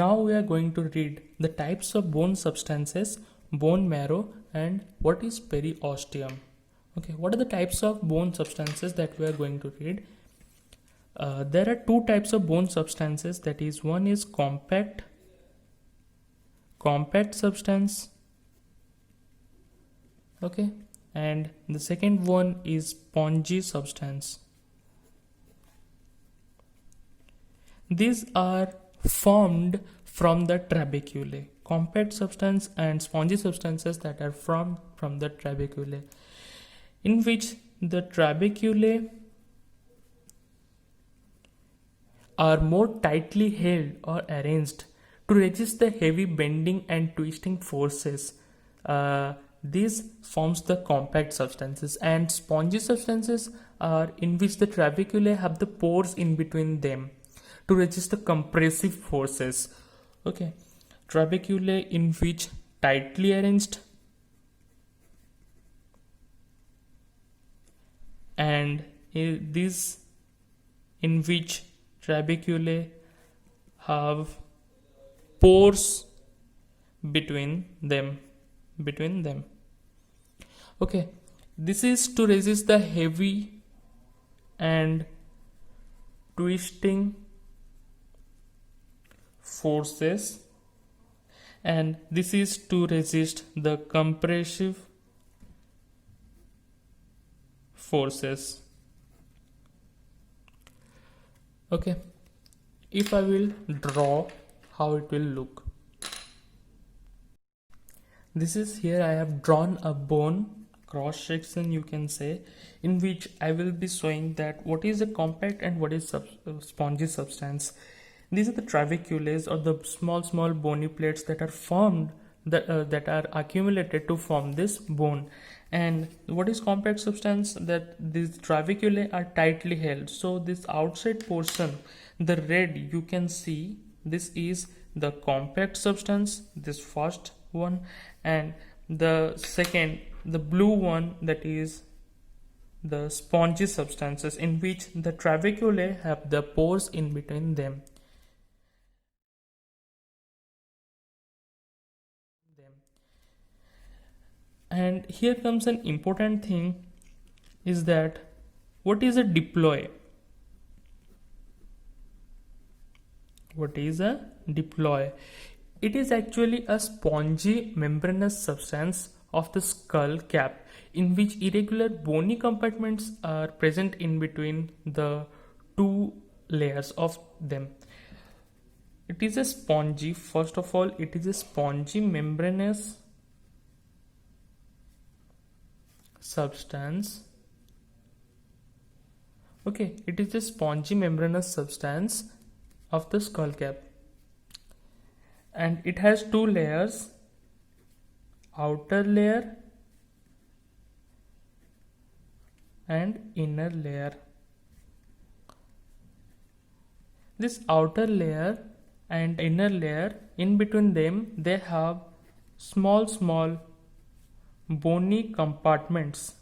Now we are going to read the types of bone substances, bone marrow, and what is periosteum. Okay, what are the types of bone substances that we are going to read? There are two types of bone substances, that is, one is compact substance, okay, and the second one is spongy substance. These are formed from the trabeculae. Compact substance and spongy substances that are formed from the trabeculae, in which the trabeculae are more tightly held or arranged to resist the heavy bending and twisting forces. This forms the compact substances, and spongy substances are in which the trabeculae have the pores in between them to resist the compressive forces. Okay, trabeculae in which tightly arranged, and this in which trabeculae have pores between them. Okay, this is to resist the heavy and twisting forces, and this is to resist the compressive forces. Okay, if I will draw how it will look. This is, here I have drawn a bone cross section, you can say, in which I will be showing that what is a compact and what is spongy substance. These are the trabeculae, or the small bony plates that are formed, that are accumulated to form this bone. And what is compact substance? That these trabeculae are tightly held. So this outside portion, the red you can see, this is the compact substance, this first one, and the second, the blue one, that is the spongy substances, in which the trabeculae have the pores in between them. And here comes an important thing, is that what is a diploe? What is a diploe? It is actually a spongy membranous substance of the skull cap, in which irregular bony compartments are present in between the two layers of them. It is a spongy, first of all, it is a spongy membranous substance. Okay, it is a spongy membranous substance of the skull cap, and it has two layers, outer layer and inner layer. This outer layer and inner layer, in between them they have small bony compartments.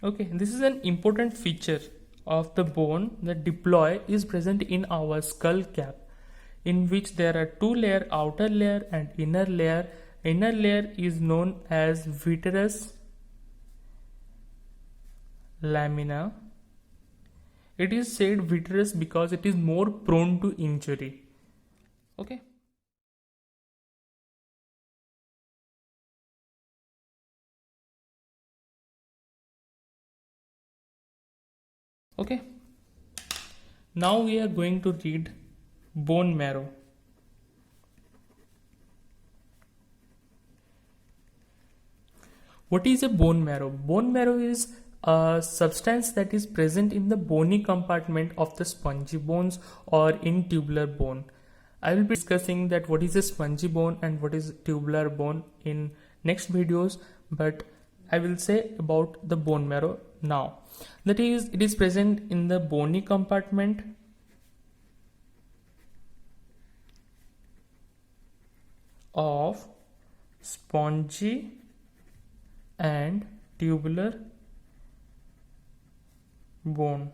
Okay, this is an important feature of the bone. The diploe is present in our skull cap, in which there are two layers, outer layer and inner layer. Inner layer is known as vitreous lamina. It is said vitreous because it is more prone to injury. Okay. Okay, now we are going to read bone marrow. What is a bone marrow? Bone marrow is a substance that is present in the bony compartment of the spongy bones or in tubular bone. I will be discussing that what is a spongy bone and what is tubular bone in next videos, but I will say about the bone marrow now. That is, it is present in the bony compartment of spongy and tubular bone.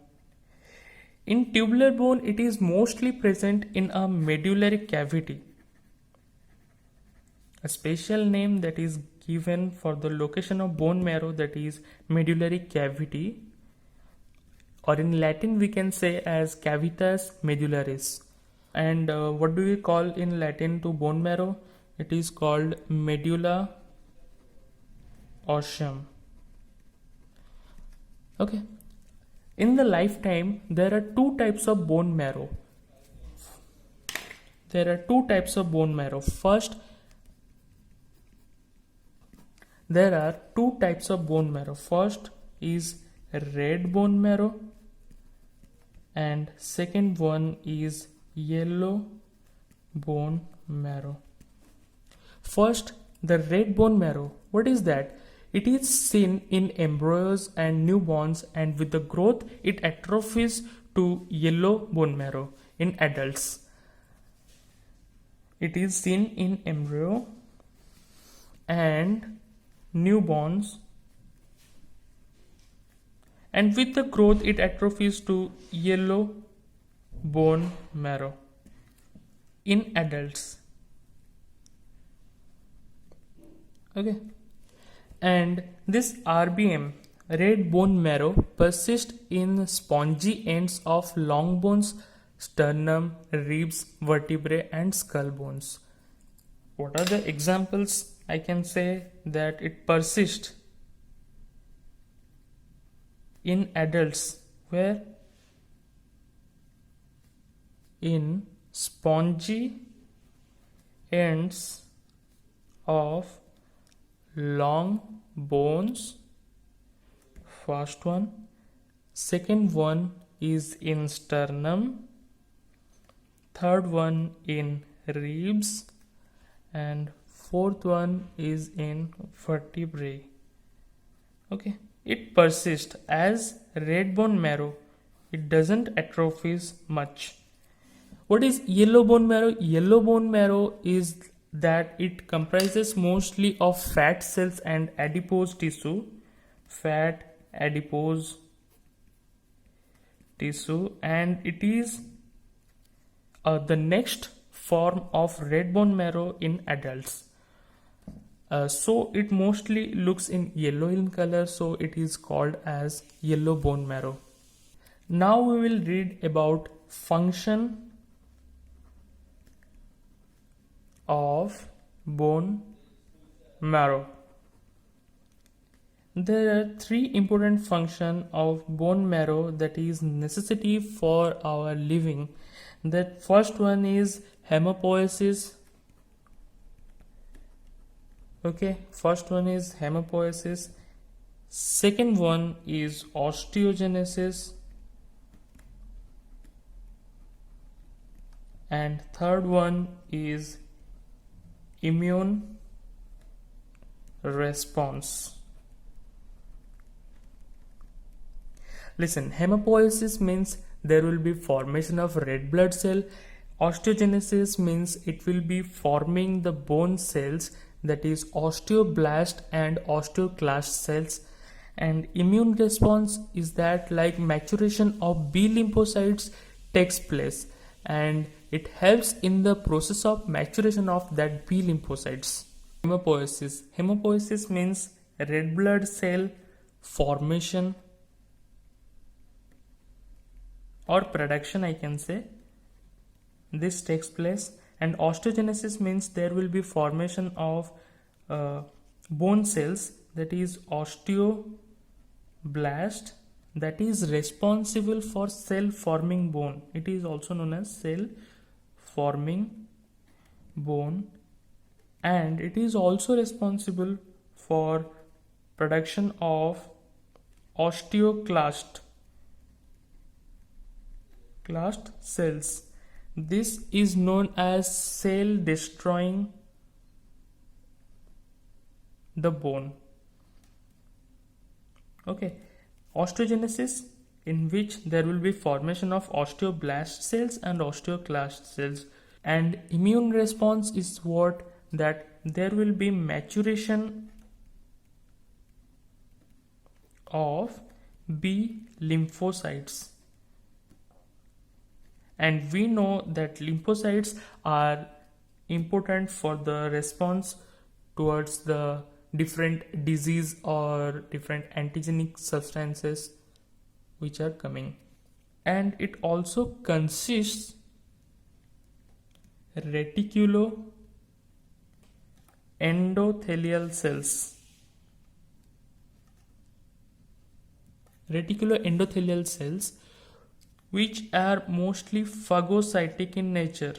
In tubular bone, it is mostly present in a medullary cavity. A special name that is given for the location of bone marrow, that is medullary cavity, or in Latin we can say as cavitas medullaris. And what do we call in Latin to bone marrow? It is called medulla osseum. Okay. In the lifetime, there are two types of bone marrow. There are two types of bone marrow. First, there are two types of bone marrow. First is red bone marrow, and second one is yellow bone marrow. First, the red bone marrow. What is that? It is seen in embryos and newborns, and with the growth, it atrophies to yellow bone marrow in adults. It is seen in embryo and newborns, and with the growth, it atrophies to yellow bone marrow in adults. Okay. And this RBM, red bone marrow, persists in spongy ends of long bones, sternum, ribs, vertebrae, and skull bones. What are the examples? I can say that it persists in adults, where in spongy ends of long bones. First one. Second one is in sternum. Third one in ribs, and fourth one is in vertebrae. Okay, it persists as red bone marrow. It doesn't atrophies much. What is yellow bone marrow? Yellow bone marrow is that it comprises mostly of fat cells and adipose tissue. Fat, adipose tissue, and it is the next form of red bone marrow in adults. So it mostly looks in yellow in color, so it is called as yellow bone marrow. Now we will read about function of bone marrow. There are three important functions of bone marrow that is necessity for our living. The first one is hemopoiesis. Okay, first one is hemopoiesis. Second one is osteogenesis. And third one is immune response. Listen, hemopoiesis means there will be formation of red blood cell. Osteogenesis means it will be forming the bone cells, that is osteoblast and osteoclast cells. And immune response is that like maturation of B lymphocytes takes place, and it helps in the process of maturation of that B lymphocytes. Hemopoiesis. Hemopoiesis means red blood cell formation or production, I can say. This takes place. And osteogenesis means there will be formation of bone cells, that is osteoblast, that is responsible for cell forming bone. It is also known as cell forming bone, and it is also responsible for production of osteoclast cells. This is known as cell destroying the bone. Okay, osteogenesis, in which there will be formation of osteoblast cells and osteoclast cells. And immune response is what? That there will be maturation of B lymphocytes. and we know that lymphocytes are important for the response towards the different disease or different antigenic substances which are coming. And it also consists reticuloendothelial cells. Reticuloendothelial cells, which are mostly phagocytic in nature.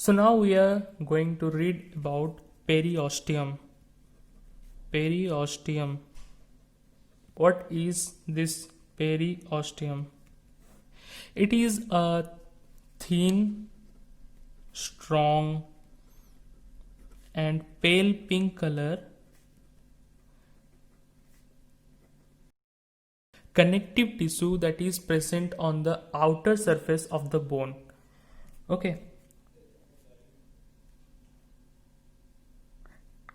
So now we are going to read about periosteum. Periosteum. What is this periosteum? It is a thin, strong, and pale pink color connective tissue that is present on the outer surface of the bone. Okay.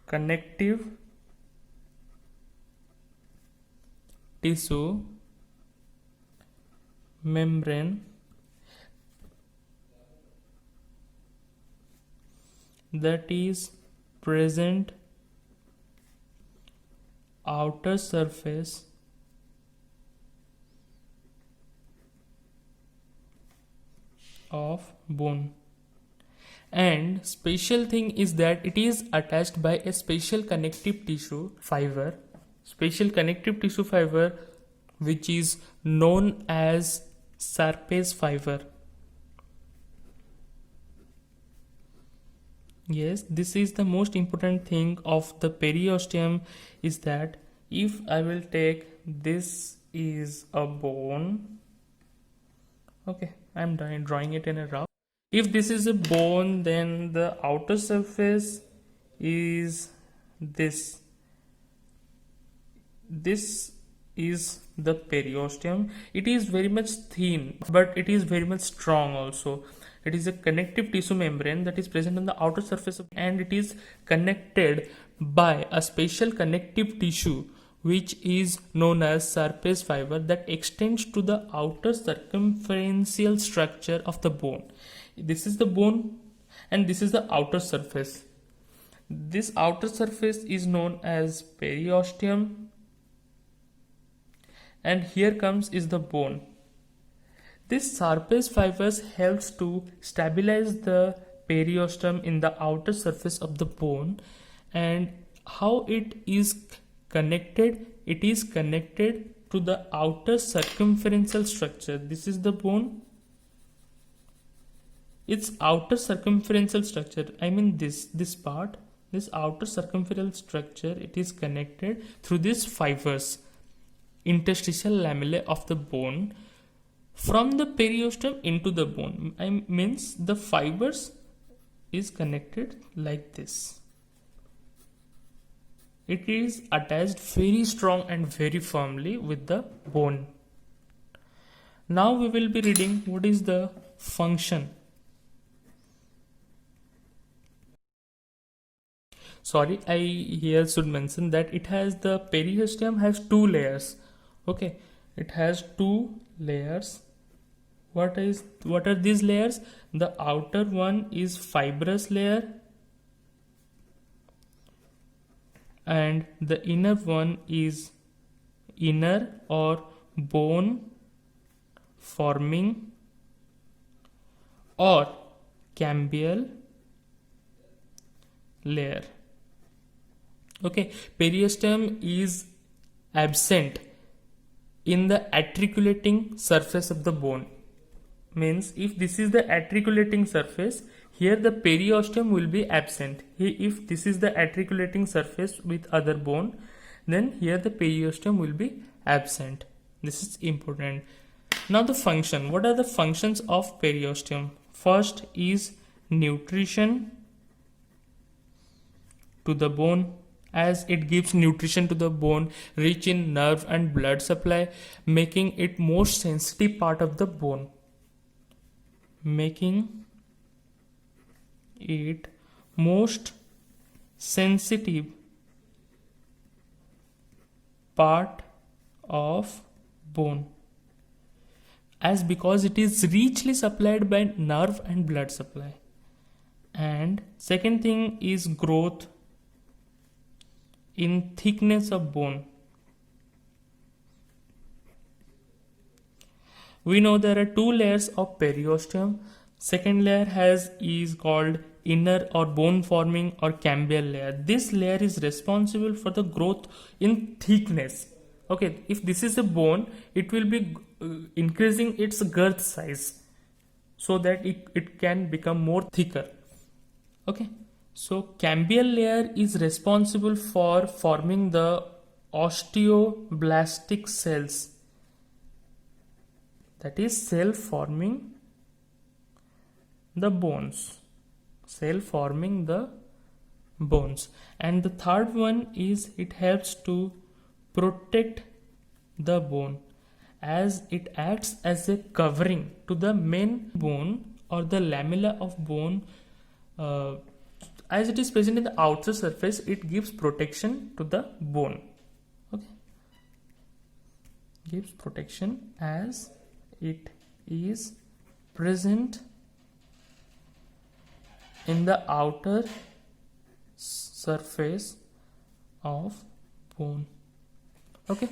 Connective tissue membrane that is present outer surface of bone. And special thing is that it is attached by a special connective tissue fiber, which is known as Serpes fiber. Yes, this is the most important thing of the periosteum, is that if I will take this is a bone, okay, I'm drawing it in a rough. If this is a bone, then the outer surface is this. This is the periosteum. It is very much thin, but it is very much strong also. It is a connective tissue membrane that is present on the outer surface and it is connected by a special connective tissue which is known as Serpes fiber that extends to the outer circumferential structure of the bone. This is the bone and this is the outer surface. This outer surface is known as periosteum, and here comes is the bone. This Serpes fibers helps to stabilize the periosteum in the outer surface of the bone. And how it is connected? It is connected to the outer circumferential structure. This is the bone. Its outer circumferential structure, I mean this part, this outer circumferential structure, it is connected through these fibers, interstitial lamellae of the bone, from the periosteum into the bone. I means the fibers is connected like this. It is attached very strong and very firmly with the bone. Now we will be reading what is the function. Sorry, I here should mention that it has the periosteum has two layers. Okay, it has two layers. What are these layers? The outer one is fibrous layer and the inner one is inner or bone forming or cambial layer. Okay, periosteum is absent in the articulating surface of the bone. Means if this is the articulating surface, here the periosteum will be absent. If this is the articulating surface with other bone, then here the periosteum will be absent. This is important. Now the function. What are the functions of periosteum? First is nutrition to the bone, as it gives nutrition to the bone, rich in nerve and blood supply, making it most sensitive part of the bone. Making it most sensitive part of bone, as because it is richly supplied by nerve and blood supply. And second thing is growth in thickness of bone. We know there are two layers of periosteum. Second layer is called inner or bone forming or cambial layer. This layer is responsible for the growth in thickness. Okay, if this is a bone, it will be increasing its girth size so that it can become more thicker. Okay, so cambial layer is responsible for forming the osteoblastic cells, that is cell forming the bones, and the third one is it helps to protect the bone, as it acts as a covering to the main bone or the lamella of bone. As it is present in the outer surface, it gives protection to the bone. Okay, gives protection as it is present in the outer surface of bone. Okay.